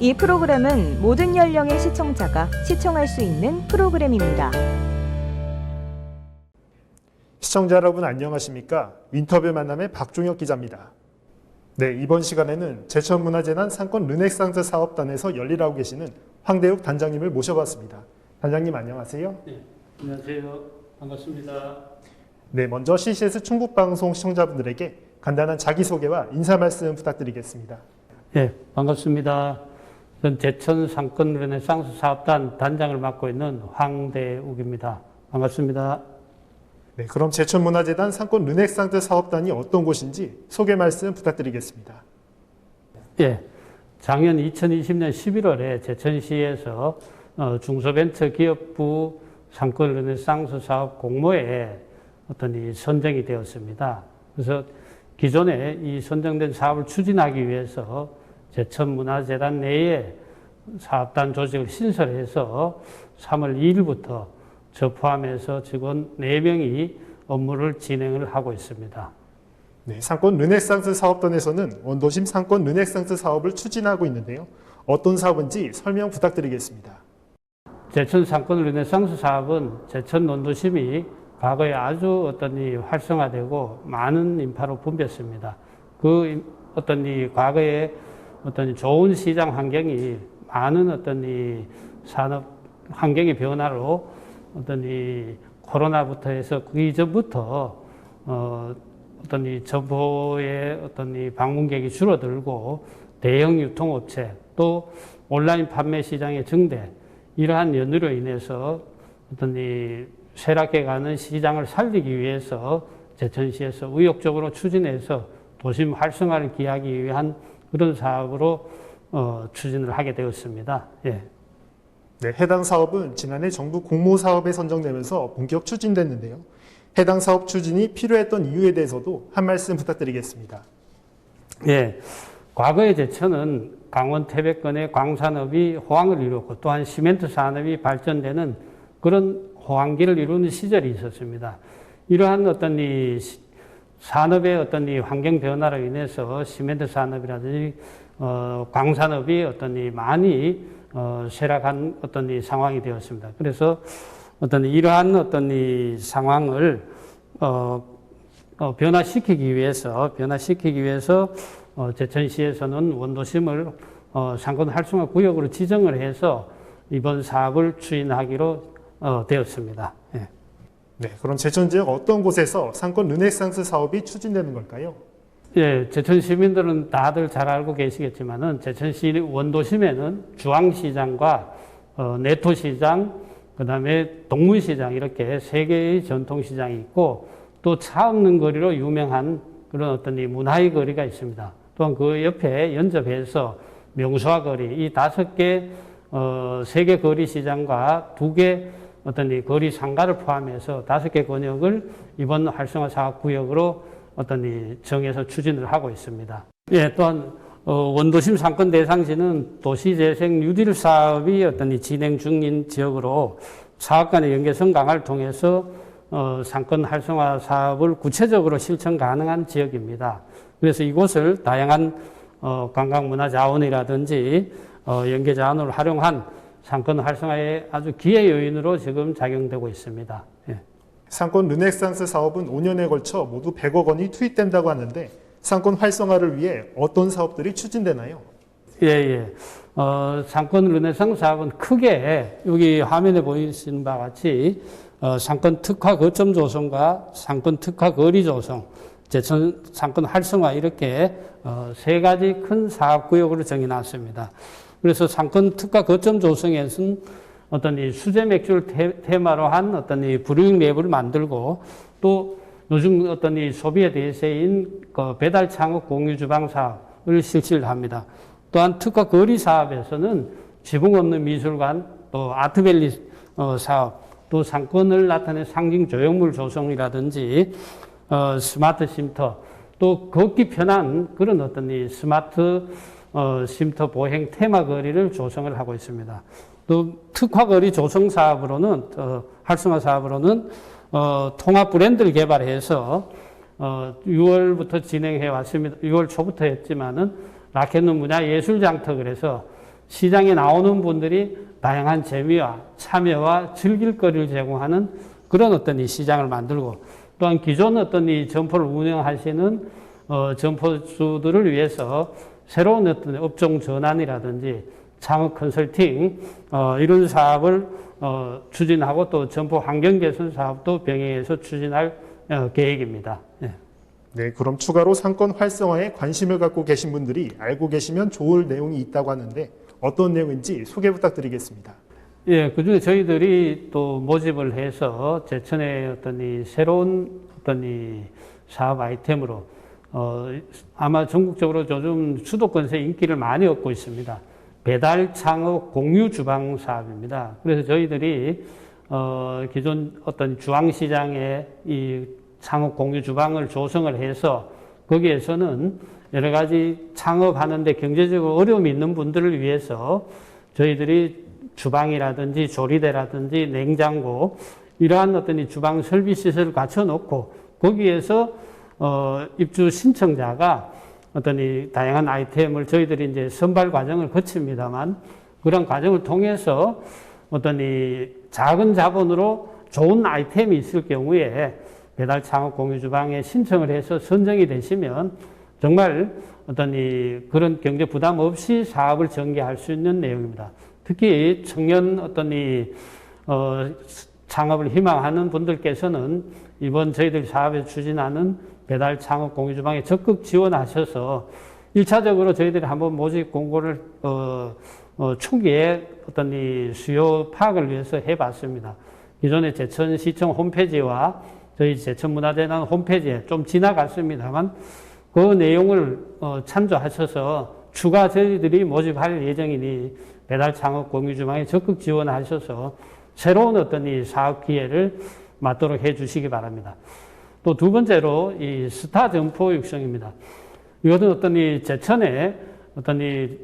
이 프로그램은 모든 연령의 시청자가 시청할 수 있는 프로그램입니다. 시청자 여러분 안녕하십니까? 인터뷰 만남의 박종혁 기자입니다. 네, 이번 시간에는 제천문화재단 상권 르네상스 사업단에서 열일하고 계시는 황대욱 단장님을 모셔봤습니다. 단장님 안녕하세요. 네, 안녕하세요. 반갑습니다. 네, 먼저 CCS 충북방송 시청자분들에게 간단한 자기소개와 인사 말씀 부탁드리겠습니다. 네, 반갑습니다. 전 제천 상권 르네상스 사업단 단장을 맡고 있는 황대욱입니다. 반갑습니다. 네, 그럼 제천문화재단 상권 르네상스 사업단이 어떤 곳인지 소개 말씀 부탁드리겠습니다. 예, 작년 2020년 11월에 제천시에서 중소벤처기업부 상권 르네상스 사업 공모에 이 선정이 되었습니다. 그래서 기존에 이 선정된 사업을 추진하기 위해서 제천문화재단 내에 사업단 조직을 신설해서 3월 2일부터 저 포함해서 직원 4명이 업무를 진행을 하고 있습니다. 네, 상권 르네상스 사업단에서는 원도심 상권 르네상스 사업을 추진하고 있는데요. 어떤 사업인지 설명 부탁드리겠습니다. 제천 상권 르네상스 사업은 제천 원도심이 과거에 아주 활성화되고 많은 인파로 붐볐습니다. 그 이 과거에 좋은 시장 환경이 많은 이 산업 환경의 변화로 이 코로나부터 해서 그 이전부터 이 점포의 이 방문객이 줄어들고 대형 유통업체 또 온라인 판매 시장의 증대 이러한 연유로 인해서 이 쇠락해가는 시장을 살리기 위해서 제천시에서 의욕적으로 추진해서 도심 활성화를 기하기 위한 그런 사업으로 추진을 하게 되었습니다. 예. 네, 해당 사업은 지난해 정부 공모사업에 선정되면서 본격 추진됐는데요. 해당 사업 추진이 필요했던 이유에 대해서도 한 말씀 부탁드리겠습니다. 예, 과거의 제천은 강원 태백권의 광산업이 호황을 이루었고 또한 시멘트 산업이 발전되는 그런 호황기를 이루는 시절이 있었습니다. 이러한 이 산업의 이 환경 변화로 인해서 시멘트 산업이라든지 광산업이 많이 쇠락한 이 상황이 되었습니다. 그래서 이러한 이 상황을 변화시키기 위해서 제천시에서는 원도심을 상권 활성화 구역으로 지정을 해서 이번 사업을 추진하기로 되었습니다. 예. 네, 그럼 제천 지역 어떤 곳에서 상권 르네상스 사업이 추진되는 걸까요? 예, 제천 시민들은 다들 잘 알고 계시겠지만은 제천시 원도심에는 중앙시장과 내토시장, 그다음에 동문시장 이렇게 3개의 전통시장이 있고 또 차 없는 거리로 유명한 그런 이 문화의 거리가 있습니다. 또한 그 옆에 연접해서 명소화 거리 이 5개 3개 거리 시장과 2개 이 거리 상가를 포함해서 5개 권역을 이번 활성화 사업 구역으로 이 정해서 추진을 하고 있습니다. 예, 또한 원도심 상권 대상지는 도시재생 뉴딜 사업이 이 진행 중인 지역으로 사업 간의 연계성 강화를 통해서 상권 활성화 사업을 구체적으로 실천 가능한 지역입니다. 그래서 이곳을 다양한 관광문화 자원이라든지 연계 자원을 활용한 상권 활성화의 아주 기회 요인으로 지금 작용되고 있습니다. 예. 상권 르네상스 사업은 5년에 걸쳐 모두 100억 원이 투입된다고 하는데 상권 활성화를 위해 어떤 사업들이 추진되나요? 예. 상권 르네상스 사업은 크게 여기 화면에 보이시는 바와 같이 상권 특화 거점 조성과 상권 특화 거리 조성, 제천 상권 활성화 이렇게 3가지 큰 사업 구역으로 정해놨습니다. 그래서 상권 특화 거점 조성에서는 이 수제 맥주를 테마로 한 이 브루잉 랩을 만들고 또 요즘 이 소비에 대세인 배달 창업 공유 주방 사업을 실시를 합니다. 또한 특화 거리 사업에서는 지붕 없는 미술관 또 아트밸리 사업 또 상권을 나타내는 상징 조형물 조성이라든지 스마트 쉼터 또 걷기 편한 그런 이 스마트 쉼터 보행 테마 거리를 조성을 하고 있습니다. 또 특화 거리 조성 사업으로는 활성화 사업으로는 통합 브랜드를 개발해서 6월부터 진행해 왔습니다. 6월 초부터 했지만은 라켓눈 문화 예술 장터를 해서 시장에 나오는 분들이 다양한 재미와 참여와 즐길 거리를 제공하는 그런 어떤 이 시장을 만들고, 또한 기존 어떤 이 점포를 운영하시는 점포주들을 위해서 새로운 어떤 업종 전환이라든지 창업 컨설팅 이런 사업을 추진하고, 또 점포 환경 개선 사업도 병행해서 추진할 계획입니다. 네. 네, 그럼 추가로 상권 활성화에 관심을 갖고 계신 분들이 알고 계시면 좋을 내용이 있다고 하는데 어떤 내용인지 소개 부탁드리겠습니다. 예, 그중에 저희들이 또 모집을 해서 제천의 어떤 이 새로운 어떤 이 사업 아이템으로 아마 전국적으로 요즘 수도권에서 인기를 많이 얻고 있습니다. 배달 창업 공유 주방 사업입니다. 그래서 저희들이 기존 어떤 주황시장에 이 창업 공유 주방을 조성을 해서 거기에서는 여러 가지 창업하는데 경제적으로 어려움이 있는 분들을 위해서 저희들이 주방이라든지 조리대라든지 냉장고 이러한 어떤 이 주방 설비 시설을 갖춰 놓고 거기에서 입주 신청자가 어떤 이 다양한 아이템을 저희들이 이제 선발 과정을 거칩니다만, 그런 과정을 통해서 어떤 이 작은 자본으로 좋은 아이템이 있을 경우에 배달 창업 공유 주방에 신청을 해서 선정이 되시면 정말 어떤 이 그런 경제 부담 없이 사업을 전개할 수 있는 내용입니다. 특히 청년 어떤 이 창업을 희망하는 분들께서는 이번 저희들 사업에 추진하는 배달 창업 공유 주방에 적극 지원하셔서 1차적으로 저희들이 한번 모집 공고를 초기에 어떤 이 수요 파악을 위해서 해봤습니다. 기존의 제천시청 홈페이지와 저희 제천문화재단 홈페이지에 좀 지나갔습니다만 그 내용을 참조하셔서 추가 저희들이 모집할 예정이니 배달 창업 공유 주방에 적극 지원하셔서 새로운 어떤 이 사업 기회를 맞도록 해 주시기 바랍니다. 또 두 번째로 이 스타 점포 육성입니다. 이것은 어떤 이 제천에 어떤 이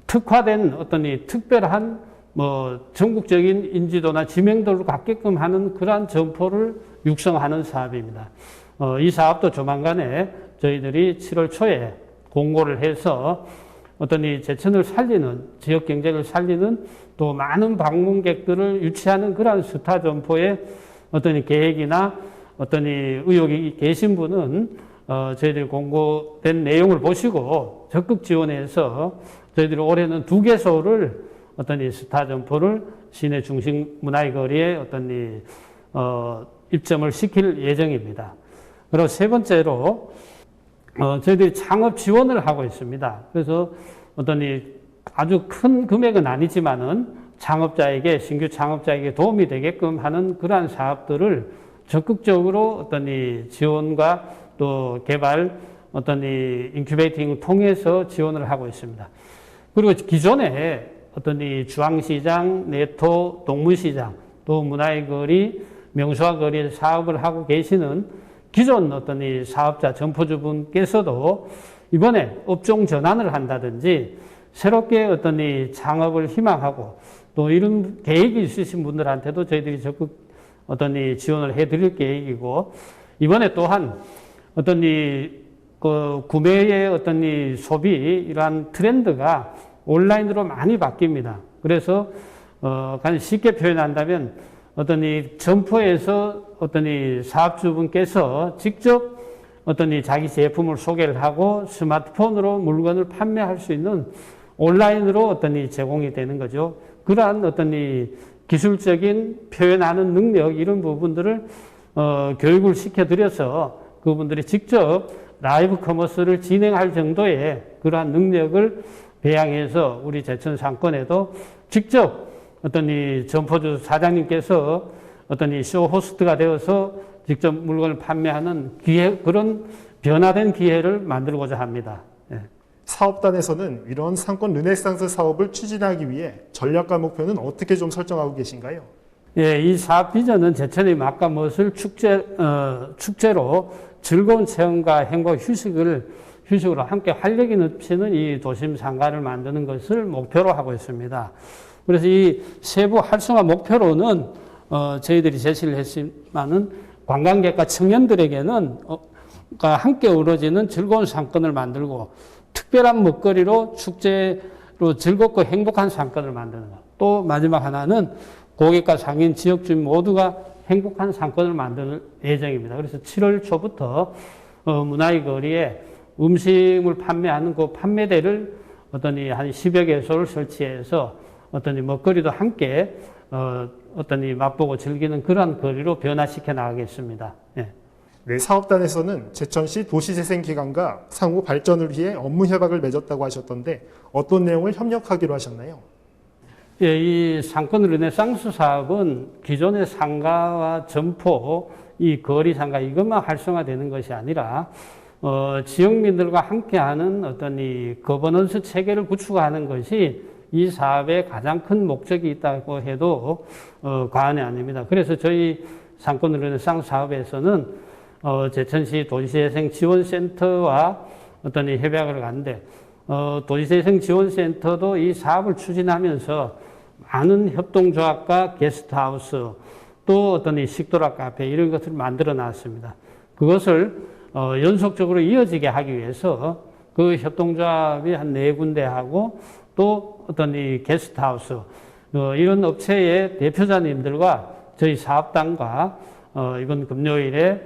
특화된 어떤 이 특별한 전국적인 인지도나 지명도를 갖게끔 하는 그러한 점포를 육성하는 사업입니다. 이 사업도 조만간에 저희들이 7월 초에 공고를 해서 어떤 이 제천을 살리는, 지역 경제를 살리는 또 많은 방문객들을 유치하는 그러한 스타 점포의 어떤 이 계획이나 어떤 이 의혹이 계신 분은 저희들이 공고된 내용을 보시고 적극 지원해서 저희들이 올해는 2개소를 어떤 이 스타 점포를 시내 중심 문화의 거리에 어떤 이 입점을 시킬 예정입니다. 그리고 세 번째로 저희들이 창업 지원을 하고 있습니다. 그래서 어떤 이 아주 큰 금액은 아니지만은 창업자에게, 신규 창업자에게 도움이 되게끔 하는 그러한 사업들을 적극적으로 어떤 이 지원과 또 개발, 어떤 이 인큐베이팅을 통해서 지원을 하고 있습니다. 그리고 기존에 어떤 이 주황시장, 내토, 동문시장, 또 문화의 거리, 명소화 거리에 사업을 하고 계시는 기존 어떤 이 사업자, 점포주분께서도 이번에 업종 전환을 한다든지 새롭게 어떤 이 창업을 희망하고 또 이런 계획이 있으신 분들한테도 저희들이 적극 어떤 이 지원을 해드릴 계획이고, 이번에 또한 어떤 이 구매의 어떤 이 소비 이러한 트렌드가 온라인으로 많이 바뀝니다. 그래서 가장 쉽게 표현한다면 어떤 이 점포에서 어떤 이 사업주분께서 직접 어떤 이 자기 제품을 소개를 하고 스마트폰으로 물건을 판매할 수 있는 온라인으로 어떤 이 제공이 되는 거죠. 그러한 어떤 이 기술적인 표현하는 능력 이런 부분들을 교육을 시켜드려서 그분들이 직접 라이브 커머스를 진행할 정도의 그러한 능력을 배양해서 우리 제천 상권에도 직접 어떤 이 점포주 사장님께서 어떤 이 쇼 호스트가 되어서 직접 물건을 판매하는 기회, 그런 변화된 기회를 만들고자 합니다. 예. 사업단에서는 이런 상권 르네상스 사업을 추진하기 위해 전략과 목표는 어떻게 좀 설정하고 계신가요? 예, 이 사업 비전은 제천의 맛과 멋을 축제로 즐거운 체험과 행복 휴식으로 함께 활력이 넘치는 이 도심 상가를 만드는 것을 목표로 하고 있습니다. 그래서 이 세부 활성화 목표로는 저희들이 제시를 했지만은 관광객과 청년들에게는 함께 어우러지는 즐거운 상권을 만들고 특별한 먹거리로 축제 즐겁고 행복한 상권을 만드는 것. 또 마지막 하나는 고객과 상인, 지역 주민 모두가 행복한 상권을 만들 예정입니다. 그래서 7월 초부터 문화의 거리에 음식을 판매하는 그 판매대를 한 10여 개소를 설치해서 먹거리도 함께 맛보고 즐기는 그러한 거리로 변화시켜 나가겠습니다. 예. 네, 사업단에서는 제천시 도시재생기관과 상호 발전을 위해 업무 협약을 맺었다고 하셨던데 어떤 내용을 협력하기로 하셨나요? 예, 이 상권 르네상스 사업은 기존의 상가와 점포, 이 거리 상가 이것만 활성화되는 것이 아니라 지역민들과 함께하는 이 거버넌스 체계를 구축하는 것이 이 사업의 가장 큰 목적이 있다고 해도 과언이 아닙니다. 그래서 저희 상권 르네상스 사업에서는 제천시 도시재생지원센터와 이 협약을 갔는데 도시재생지원센터도 이 사업을 추진하면서 많은 협동조합과 게스트하우스 또 이 식도락 카페 이런 것을 만들어 놨습니다. 그것을 연속적으로 이어지게 하기 위해서 그 협동조합이 한 4군데 하고 또 이 게스트하우스 이런 업체의 대표자님들과 저희 사업단과 이번 금요일에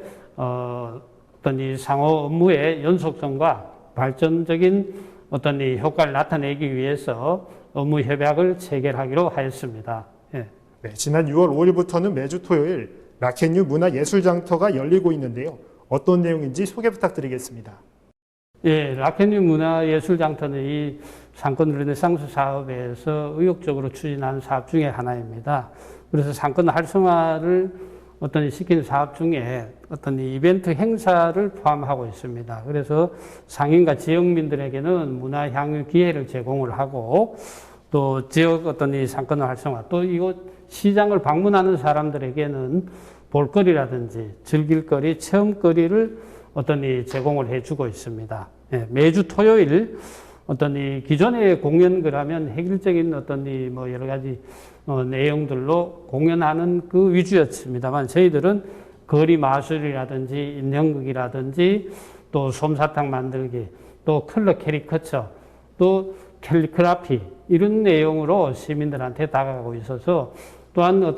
이 상호 업무의 연속성과 발전적인 이 효과를 나타내기 위해서 업무 협약을 체결하기로 하였습니다. 예. 네, 지난 6월 5일부터는 매주 토요일 라켄유 문화예술장터가 열리고 있는데요. 어떤 내용인지 소개 부탁드리겠습니다. 예, 라켄유 문화예술장터는 이 상권 르네상스 사업에서 의욕적으로 추진하는 사업 중에 하나입니다. 그래서 상권 활성화를 시키는 사업 중에 이 이벤트 행사를 포함하고 있습니다. 그래서 상인과 지역민들에게는 문화 향유 기회를 제공을 하고 또 지역 이 상권 활성화 또 이곳 시장을 방문하는 사람들에게는 볼거리라든지 즐길거리, 체험거리를 제공을 해주고 있습니다. 예, 매주 토요일 이 기존의 공연 그러면 획일적인 여러 가지 내용들로 공연하는 그 위주였습니다만 저희들은 거리 마술이라든지 인형극이라든지 또 솜사탕 만들기 또 컬러 캐리커처 또 캘리그라피 이런 내용으로 시민들한테 다가가고 있어서 또한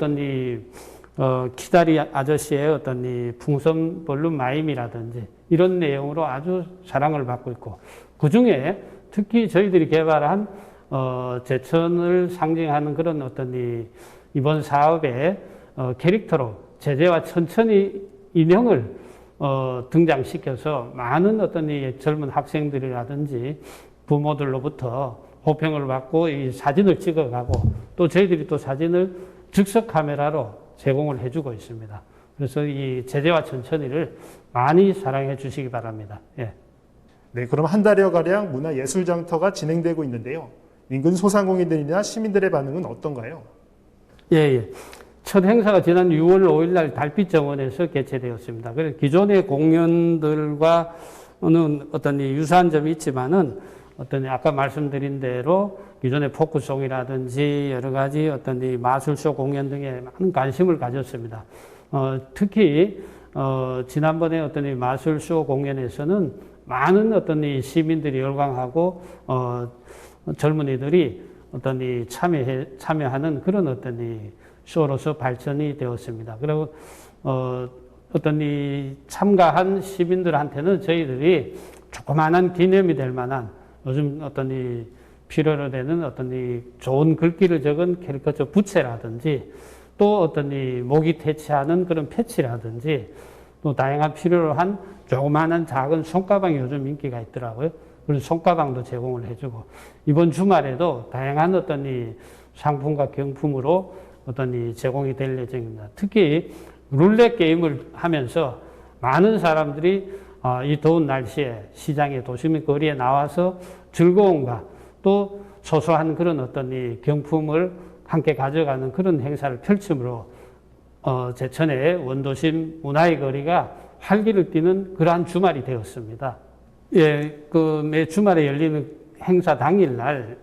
키다리 아저씨의 이 풍선 벌룬 마임이라든지 이런 내용으로 아주 사랑을 받고 있고 그 중에 특히 저희들이 개발한 제천을 상징하는 그런 이번 사업의 캐릭터로 제재와 천천히 인형을 등장시켜서 많은 이 젊은 학생들이라든지 부모들로부터 호평을 받고 이 사진을 찍어가고 또 저희들이 또 사진을 즉석 카메라로 제공을 해주고 있습니다. 그래서 이 제재와 천천히를 많이 사랑해 주시기 바랍니다. 예. 네, 그럼 한 달여가량 문화예술장터가 진행되고 있는데요. 인근 소상공인들이나 시민들의 반응은 어떤가요? 예. 첫 행사가 지난 6월 5일 날 달빛 정원에서 개최되었습니다. 그래서 기존의 공연들과는 이 유사한 점이 있지만은 아까 말씀드린 대로 기존의 포크송이라든지 여러 가지 이 마술쇼 공연 등에 많은 관심을 가졌습니다. 특히 지난번에 이 마술쇼 공연에서는 많은 이 시민들이 열광하고 젊은이들이 이 참여하는 그런 이 쇼로서 발전이 되었습니다. 그리고 이 참가한 시민들한테는 저희들이 조그마한 기념이 될 만한 요즘 이 필요로 되는 이 좋은 글귀를 적은 캐리커처 부채라든지 또 이 목이 퇴치하는 그런 패치라든지 또 다양한 필요로 한 조그마한 작은 손가방이 요즘 인기가 있더라고요. 그런 손가방도 제공을 해주고 이번 주말에도 다양한 이 상품과 경품으로 이 제공이 될 예정입니다. 특히 룰렛 게임을 하면서 많은 사람들이 이 더운 날씨에 시장에 도심 거리에 나와서 즐거움과 또 소소한 그런 이 경품을 함께 가져가는 그런 행사를 펼침으로 제천의 원도심 문화의 거리가 활기를 띠는 그러한 주말이 되었습니다. 예, 매 주말에 열리는 행사 당일날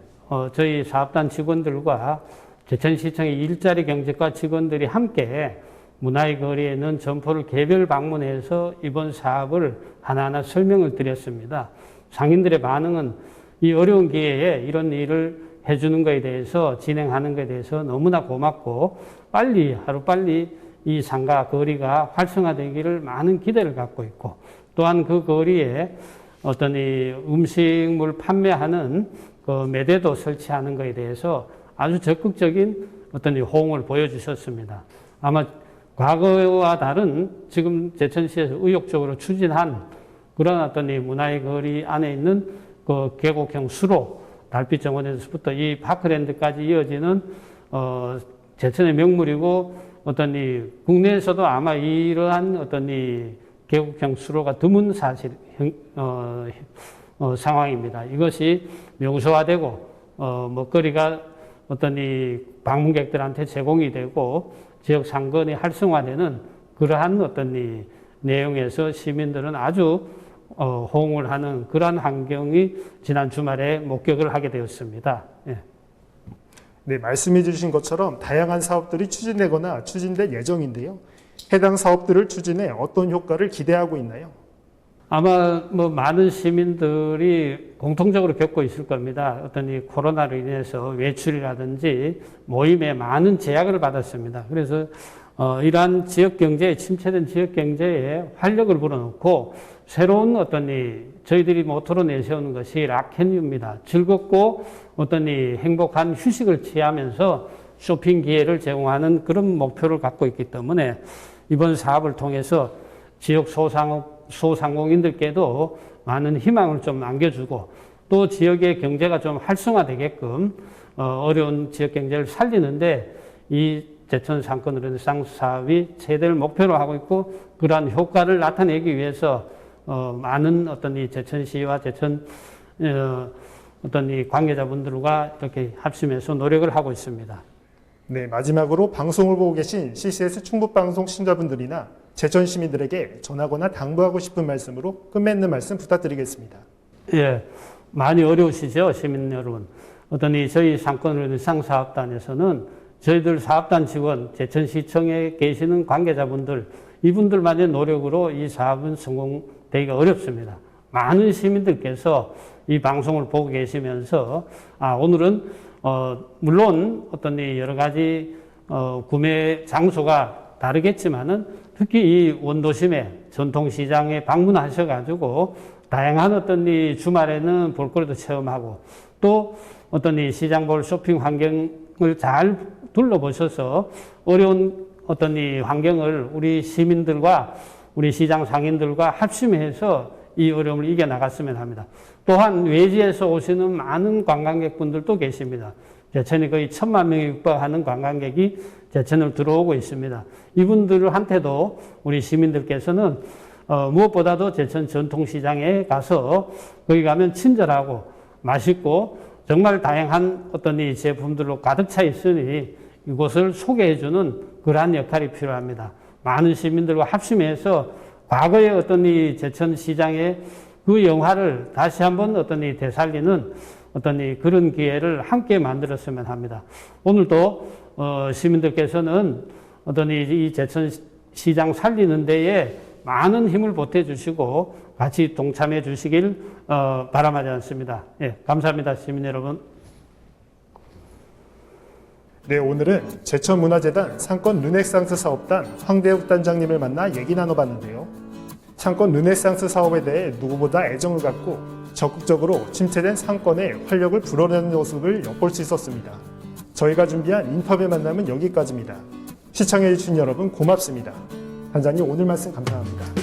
저희 사업단 직원들과 제천시청의 일자리 경제과 직원들이 함께 문화의 거리에 있는 점포를 개별 방문해서 이번 사업을 하나하나 설명을 드렸습니다. 상인들의 반응은 이 어려운 기회에 이런 일을 해주는 것에 대해서 진행하는 것에 대해서 너무나 고맙고 하루빨리 이 상가 거리가 활성화되기를 많은 기대를 갖고 있고 또한 그 거리에 어떤 이 음식물 판매하는 그 매대도 설치하는 것에 대해서 아주 적극적인 어떤 이 호응을 보여주셨습니다. 아마 과거와 다른 지금 제천시에서 의욕적으로 추진한 그런 어떤 이 문화의 거리 안에 있는 그 계곡형 수로 달빛정원에서부터 이 파크랜드까지 이어지는 제천의 명물이고 어떤 이 국내에서도 아마 이러한 어떤 이 계곡형 수로가 드문 상황입니다. 이것이 명소화되고 먹거리가 어떤 이 방문객들한테 제공이 되고 지역 상권이 활성화되는 그러한 어떤 이 내용에서 시민들은 아주 호응을 하는 그러한 환경이 지난 주말에 목격을 하게 되었습니다. 예. 네, 말씀해 주신 것처럼 다양한 사업들이 추진되거나 추진될 예정인데요. 해당 사업들을 추진해 어떤 효과를 기대하고 있나요? 아마 많은 시민들이 공통적으로 겪고 있을 겁니다. 어떤 이 코로나로 인해서 외출이라든지 모임에 많은 제약을 받았습니다. 그래서 이러한 지역 경제에 침체된 지역 경제에 활력을 불어넣고 새로운 어떤 저희들이 모토로 내세우는 것이 락앤유입니다. 즐겁고 어떤 행복한 휴식을 취하면서 쇼핑 기회를 제공하는 그런 목표를 갖고 있기 때문에 이번 사업을 통해서 지역 소상공인들께도 많은 희망을 좀 안겨주고 또 지역의 경제가 좀 활성화되게끔 어려운 지역 경제를 살리는데 이 제천 상권 르네상스 사업이 최대를 목표로 하고 있고 그러한 효과를 나타내기 위해서 많은 어떤 이 제천시와 제천 어떤 이 관계자분들과 이렇게 합심해서 노력을 하고 있습니다. 네, 마지막으로 방송을 보고 계신 CCS 충북방송 시청자분들이나 제천 시민들에게 전하거나 당부하고 싶은 말씀으로 끝맺는 말씀 부탁드리겠습니다. 예, 많이 어려우시죠, 시민 여러분. 어떤 이 저희 상권 르네상스 사업단에서는 저희들 사업단 직원, 제천시청에 계시는 관계자분들, 이분들만의 노력으로 이 사업은 성공되기가 어렵습니다. 많은 시민들께서 이 방송을 보고 계시면서, 오늘은, 물론 어떤 이 여러 가지, 구매 장소가 다르겠지만은 특히 이 원도심에 전통시장에 방문하셔가지고 다양한 어떤 이 주말에는 볼거리도 체험하고 또 어떤 이 시장볼 쇼핑 환경을 잘 둘러보셔서 어려운 어떤 이 환경을 우리 시민들과 우리 시장 상인들과 합심해서 이 어려움을 이겨나갔으면 합니다. 또한 외지에서 오시는 많은 관광객분들도 계십니다. 제천이 거의 1,000만 명에 육박하는 관광객이 제천을 들어오고 있습니다. 이분들한테도 우리 시민들께서는 무엇보다도 제천 전통시장에 가서 거기 가면 친절하고 맛있고 정말 다양한 어떤 이 제품들로 가득 차 있으니 이곳을 소개해주는 그러한 역할이 필요합니다. 많은 시민들과 합심해서 과거의 어떤 이 제천시장의 그 영화를 다시 한번 어떤 이 되살리는 어떤 이 그런 기회를 함께 만들었으면 합니다. 오늘도 시민들께서는 어떤 이 제천시장 살리는 데에 많은 힘을 보태주시고 같이 동참해 주시길 바람하지 않습니다. 예, 감사합니다, 시민 여러분. 네, 오늘은 제천문화재단 상권 르네상스 사업단 황대욱 단장님을 만나 얘기 나눠봤는데요. 상권 르네상스 사업에 대해 누구보다 애정을 갖고 적극적으로 침체된 상권에 활력을 불어넣는 모습을 엿볼 수 있었습니다. 저희가 준비한 인터뷰 만남은 여기까지입니다. 시청해주신 여러분 고맙습니다. 단장님 오늘 말씀 감사합니다.